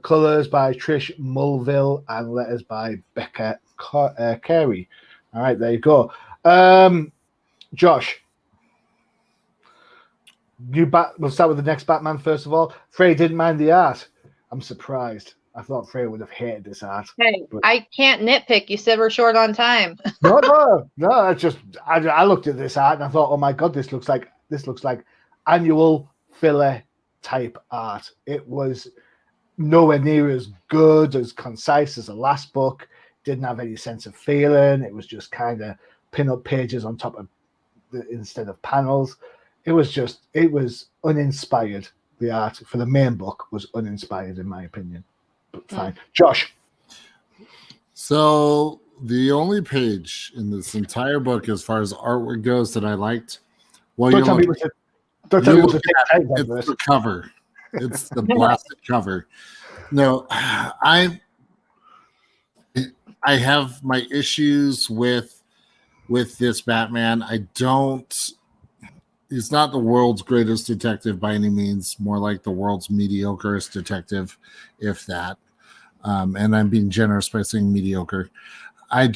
colors by Trish Mulville, and letters by Becca Carey. All right, there you go. Josh, we'll start with the next Batman first of all. Frey didn't mind the art. I'm surprised. I thought Frey would have hated this art. Hey, I can't nitpick. You said we're short on time. No. I looked at this art and I thought, oh my god, this looks like annual filler type art. It was nowhere near as good, as concise as the last book. Didn't have any sense of feeling. It was just kind of pin up pages on top of instead of panels. It was uninspired. The art for the main book was uninspired, in my opinion. But fine. Josh. So the only page in this entire book, as far as artwork goes, that I liked. Well, don't tell me it was it's the cover. It's the blasted cover. No, I have my issues with this Batman. He's not the world's greatest detective by any means, more like the world's mediocrest detective, if that. And I'm being generous by saying mediocre. And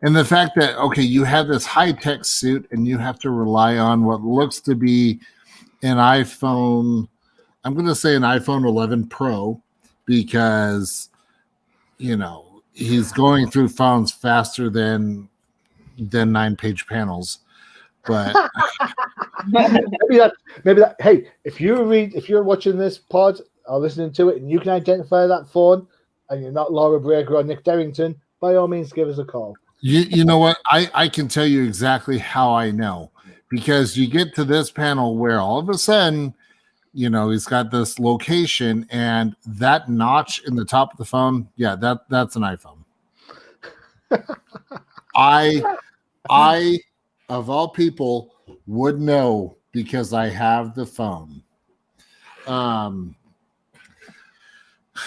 the fact that, okay, you have this high-tech suit and you have to rely on what looks to be an iPhone, I'm going to say an iPhone 11 Pro, because, he's going through phones faster than 9-page panels. But maybe that. Hey, if you're watching this pod or listening to it, and you can identify that phone, and you're not Laura Breaker or Nick Derrington, by all means, give us a call. You know what? I can tell you exactly how I know, because you get to this panel where all of a sudden, he's got this location, and that notch in the top of the phone, yeah, that's an iPhone. I of all people would know, because I have the phone.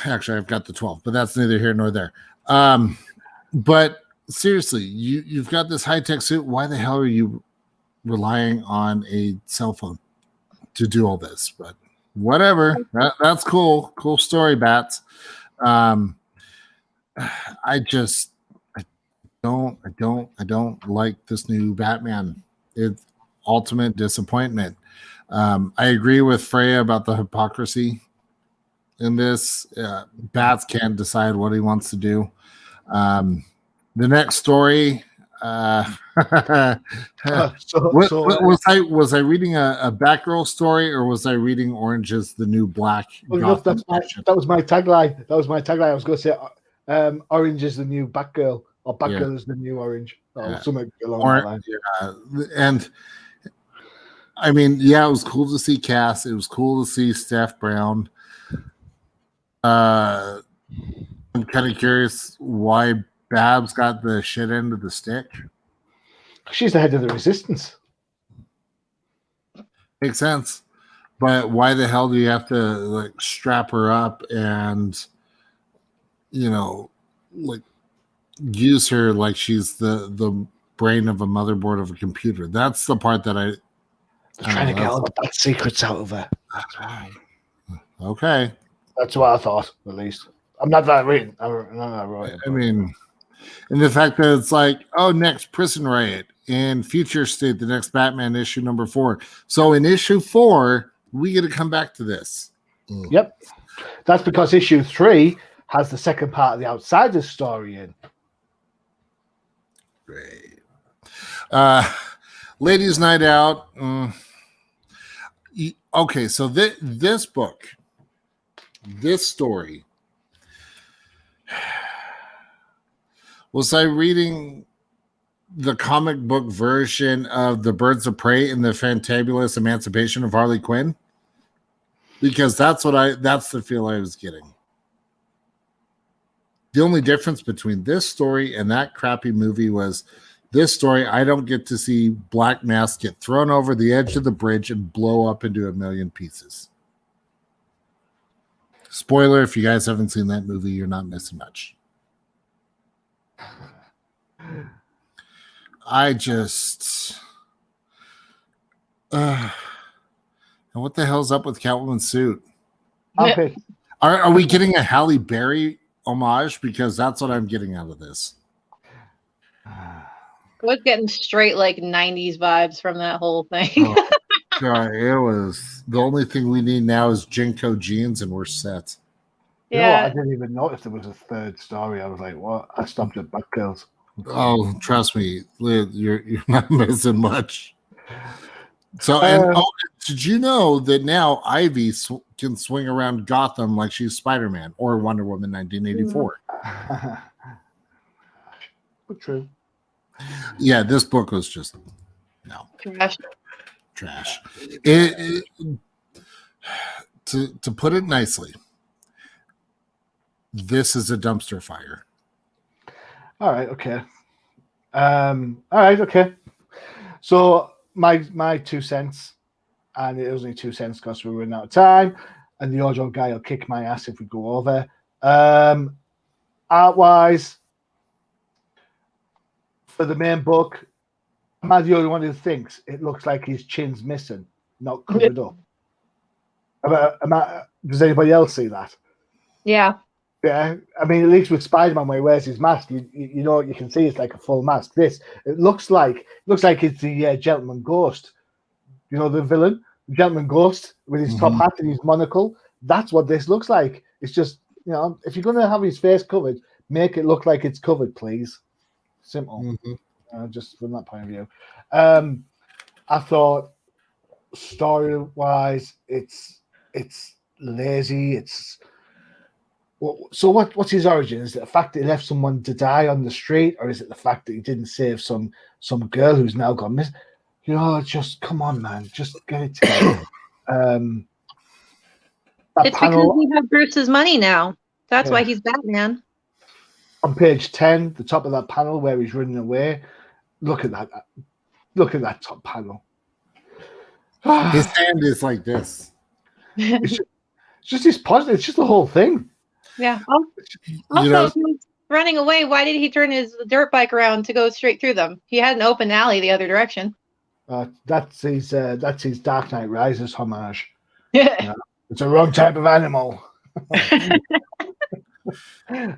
Actually, I've got the 12, but that's neither here nor there. But seriously, you've got this high-tech suit. Why the hell are you relying on a cell phone to do all this? But whatever. That's cool. Cool story, Bats. I don't like this new Batman. It's ultimate disappointment. I agree with Freyja about the hypocrisy in this. Bats can't decide what he wants to do. The next story. Was I reading a Batgirl story, or was I reading Orange is the New Black? That was my tagline. I was going to say Orange is the new Batgirl, or Batgirl is the new Orange. Something along that line. Yeah. And I mean, yeah, it was cool to see Cass. It was cool to see Steph Brown. I'm kind of curious why Babs got the shit end of the stick. She's the head of the Resistance. Makes sense. But why the hell do you have to strap her up and use her like she's the brain of a motherboard of a computer? That's the part that I'm trying to get all the bad secrets out of her. Okay. That's what I thought, at least. I'm not that reading. I mean, and the fact that it's next Prison Riot in Future State, the next Batman issue number 4. So in issue 4, we get to come back to this. Yep. That's because issue 3 has the second part of the Outsiders story in. Great. Ladies' Night Out. Okay, so this book, this story, was I reading the comic book version of The Birds of Prey and the Fantabulous Emancipation of Harley Quinn? Because that's the feel I was getting. The only difference between this story and that crappy movie was this story, I don't get to see Black Mask get thrown over the edge of the bridge and blow up into a million pieces. Spoiler, if you guys haven't seen that movie, you're not missing much. And what the hell's up with Catwoman's suit? Okay. Are we getting a Halle Berry homage? Because that's what I'm getting out of this. I was getting straight like 90s vibes from that whole thing. Oh, God, it was the only thing we need now is Jinko jeans and we're set. You know what? I didn't even notice there was a third story. I was like, what? I stopped at Batgirls. Oh, trust me, you're not missing much. So, did you know that now Ivy can swing around Gotham like she's Spider-Man or Wonder Woman 1984? True. Yeah, this book was just trash. To put it nicely, this is a dumpster fire. All right. Okay. So my 2 cents, and it was only 2 cents because we're running out of time, and the audio guy will kick my ass if we go over. Art-wise, for the main book, am I the only one who thinks it looks like his chin's missing, not covered up? Does anybody else see that? Yeah. Yeah, I mean, at least with Spider-Man, where he wears his mask, you know, you can see it's like a full mask. It looks like it's the Gentleman Ghost. You know, the villain, the Gentleman Ghost, with his top hat and his monocle. That's what this looks like. It's just, you know, if you're going to have his face covered, make it look like it's covered, please. Simple. Just from that point of view. I thought story-wise, it's lazy. So what's his origin? Is it the fact that he left someone to die on the street, or is it the fact that he didn't save some girl who's now gone missing? You know, just come on, man, just get it together. It's because we have Bruce's money now. That's why he's Batman. On page 10, the top of that panel where he's running away. Look at that. Look at that top panel. His hand is like this. It's just his positive. It's just the whole thing. Yeah. Also, if he was running away, why did he turn his dirt bike around to go straight through them? He had an open alley the other direction. That's his Dark Knight Rises homage. It's a wrong type of animal.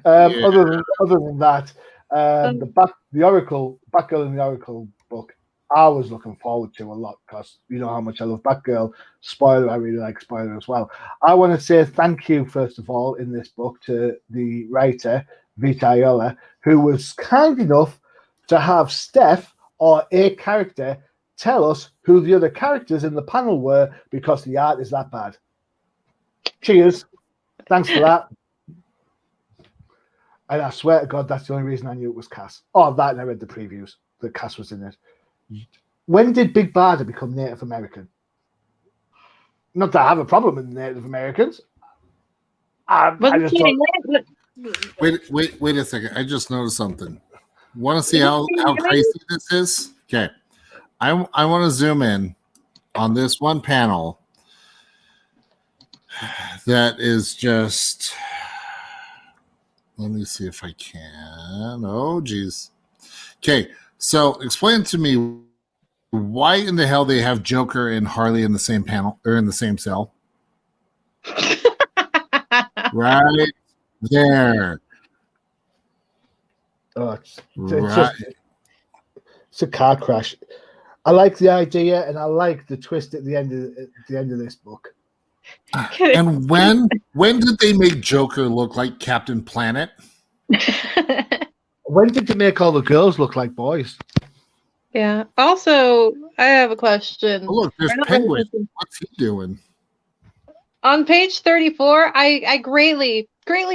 Other than that, the Oracle, Batgirl in the Oracle book, I was looking forward to a lot because you know how much I love Batgirl. Spoiler, I really like Spoiler as well. I want to say thank you, first of all, in this book to the writer, Vita Ayala, who was kind enough to have Steph, or a character, tell us who the other characters in the panel were because the art is that bad. Cheers. Thanks for that. And I swear to God, that's the only reason I knew it was Cass. Oh, that, and I read the previews. The Cass was in it. When did Big Barda become Native American? Not that I have a problem with Native Americans. Wait a second. I just noticed something. Want to see how crazy this is? Okay. I want to zoom in on this one panel that is just... Let me see if I can. Oh, geez. Okay, so explain to me why in the hell they have Joker and Harley in the same panel or in the same cell? Right there. Oh, it's a car crash. I like the idea, and I like the twist at the end of this book. And when did they make Joker look like Captain Planet? When did they make all the girls look like boys? Yeah. Also, I have a question. Oh, look, there's Penguin. What's he doing? On page 34, I greatly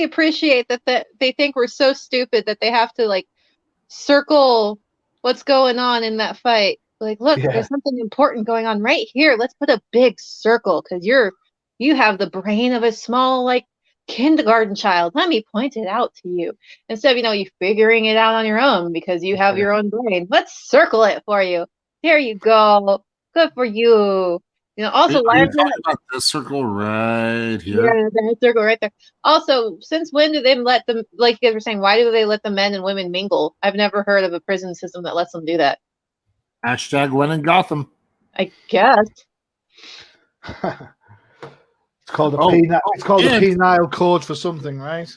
appreciate that they think we're so stupid that they have to like circle what's going on in that fight. Like, look, there's something important going on right here. Let's put a big circle because you have the brain of a small like kindergarten child. Let me point it out to you instead of you figuring it out on your own because you have your own brain. Let's circle it for you. There you go. Good for you. Also, are you talking about this circle right here? Yeah, that circle right there. Also, since when do they let them, like you guys were saying, why do they let the men and women mingle? I've never heard of a prison system that lets them do that. # when in Gotham. I guess. It's called a penile. It's called a penile code for something, right?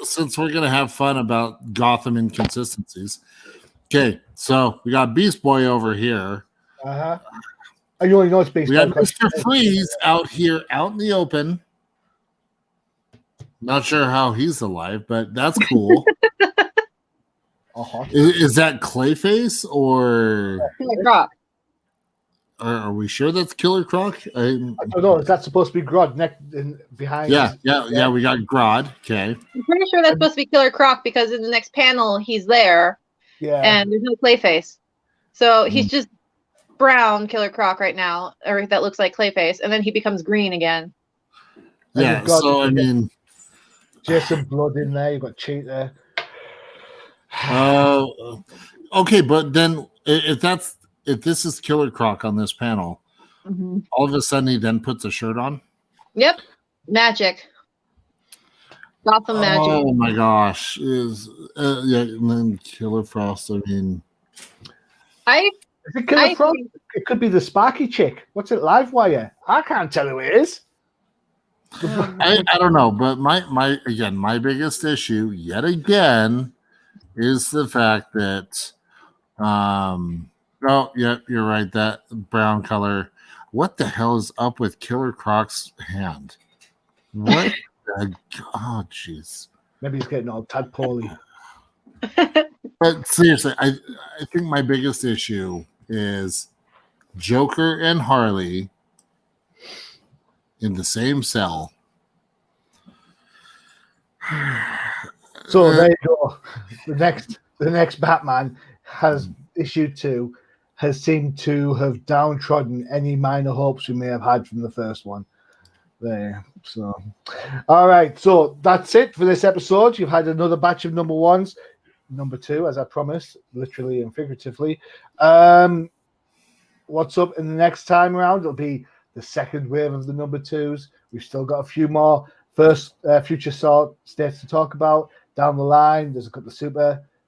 Since we're gonna have fun about Gotham inconsistencies, okay. So we got Beast Boy over here. You only know it's Beast We Boy. got Mr. Freeze out here, out in the open. Not sure how he's alive, but that's cool. Is that Clayface or Killer Croc? Are we sure that's Killer Croc? I don't know. Is that supposed to be Grodd behind? Yeah. We got Grodd. Okay. I'm pretty sure that's supposed to be Killer Croc because in the next panel he's there. Yeah. And there's no Clayface, so he's just brown Killer Croc right now, or that looks like Clayface, and then he becomes green again. Yeah. So I mean, Jason Blood in there. You've got Cheetah. Okay, but then if this is Killer Croc on this panel, all of a sudden he then puts a shirt on. Yep, magic. Gotham magic. Oh my gosh! And then Killer Frost. I mean, is it Killer Frost? It could be the Sparky chick. What's it? Livewire. I can't tell who it is. I don't know, but my biggest issue yet again is the fact that you're right, that brown color. What the hell is up with Killer Croc's hand? What oh jeez. Maybe he's getting all tadpoly. But seriously, I think my biggest issue is Joker and Harley in the same cell. So there you go. The next Batman has issue 2 has seemed to have downtrodden any minor hopes we may have had from the first one. There. So all right, so that's it for this episode. You've had another batch of number 1s, number 2, as I promised, literally and figuratively. What's up in the next time around? It'll be the second wave of the number 2s. We've still got a few more future states to talk about down the line. There's a couple of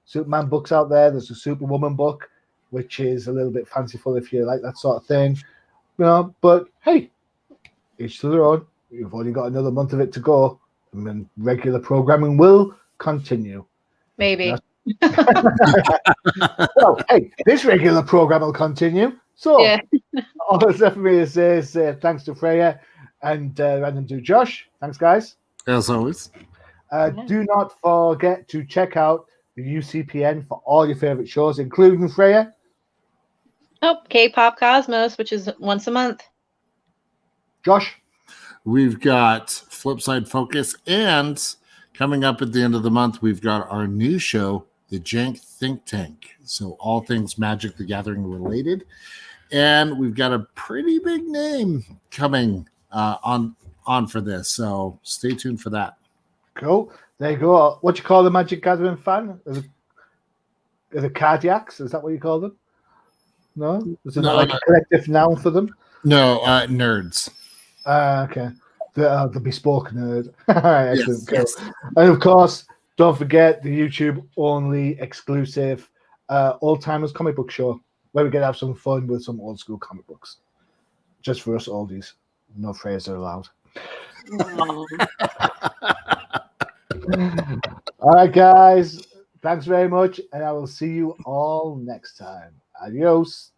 Superman books out there. There's a Superwoman book, which is a little bit fanciful if you like that sort of thing. But hey, each to their own. You've only got another month of it to go, and then regular programming will continue. Maybe. Well, hey, this regular program will continue. So, all that's left for me to say is thanks to Freyja and Random to Josh. Thanks, guys. As always. Do not forget to check out the UCPN for all your favorite shows, including Freyja. K-Pop Cosmos, which is once a month. Josh? We've got Flipside Focus, and coming up at the end of the month, we've got our new show, The Jank Think Tank. So all things Magic the Gathering related. And we've got a pretty big name coming on for this. So stay tuned for that. Cool. There you go. What do you call the Magic Gathering fan? Are the cardiacs? Is that what you call them? No? Is it not like a collective noun for them? No, nerds. Okay. The bespoke nerd. All right, excellent. Yes. And of course, don't forget the YouTube only exclusive Old Timers comic book show where we get to have some fun with some old school comic books. Just for us oldies. No Freyja allowed. All right, guys. Thanks very much, and I will see you all next time. Adios.